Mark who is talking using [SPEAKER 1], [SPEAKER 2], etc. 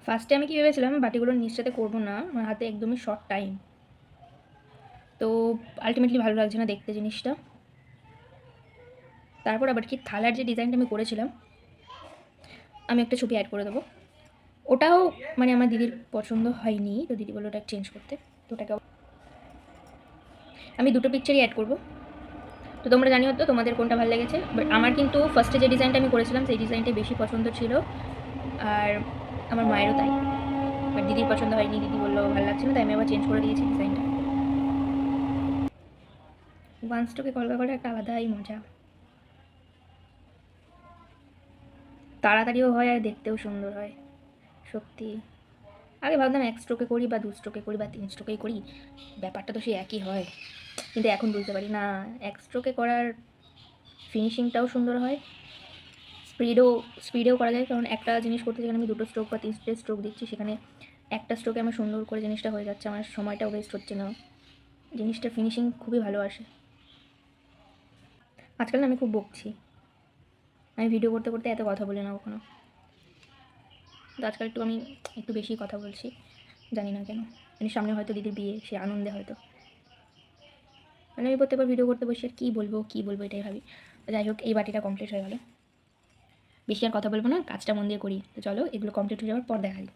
[SPEAKER 1] ফার্স্টে আমি কী ভেবেছিলাম বাটিগুলোর নিচটাতে করবো না, আমার হাতে একদমই শর্ট টাইম, তো আলটিমেটলি ভালো লাগছে না দেখতে জিনিসটা। তারপর আবার কি থালার যে ডিজাইনটা আমি করেছিলাম, আমি একটা ছবি অ্যাড করে দেবো। ওটাও মানে আমার দিদির পছন্দ হয়নি, তো দিদি বললো ওটা চেঞ্জ করতে, তো ওটাকে আমি দুটো পিকচারই অ্যাড করবো। তো তোমরা জানিও তো তোমাদের কোনটা ভালো লেগেছে। বাট আমার কিন্তু ফার্স্টে যে ডিজাইনটা আমি করেছিলাম সেই ডিজাইনটাই বেশি পছন্দ ছিল, আর আমার মায়েরও তাই। বাট দিদির পছন্দ হয়নি, দিদি বললো ভালো লাগছে না, তাই আমি আবার চেঞ্জ করে দিয়েছি ডিজাইনটা। ওয়ান স্ট্রোকে কলকা করা একটা আলাদাই মজা, তাড়াতাড়িও হয় আর দেখতেও সুন্দর হয় সত্যি। আগে ভাবতাম এক স্ট্রোকে করি বা দু স্ট্রোকে করি বা তিন স্ট্রোকেই করি, ব্যাপারটা তো সেই একই হয়, কিন্তু এখন বুঝতে পারি না এক স্ট্রোকে করার ফিনিশিংটাও সুন্দর হয়, স্পিডেও করা যায়। কারণ একটা জিনিস করতে যেখানে আমি দুটো স্ট্রোক বা তিনটে স্ট্রোক দিচ্ছি, সেখানে একটা স্ট্রোকে আমার সুন্দর করে জিনিসটা হয়ে যাচ্ছে, আমার সময়টাও ওয়েস্ট হচ্ছে না, জিনিসটার ফিনিশিং খুবই ভালো আসে। আজকাল না আমি খুব বকছি, আমি ভিডিও করতে করতে এত কথা বলি না কখনো, তো আজকাল একটু বেশি কথা বলছি, জানি না কেন। মানে সামনে হয়তো দিদির বিয়ে, সে আনন্দে হয়তো, মানে আমি প্রত্যেকবার ভিডিও করতে বসে আর কী বলবো এটাই ভাবি। যাই হোক, এই বাটিটা কমপ্লিট হয়ে গেল, বেশি আর কথা বলবো না, কাজটা মন দিয়ে করি। তো চলো এগুলো কমপ্লিট হয়ে যাওয়ার পর দেখা যায়।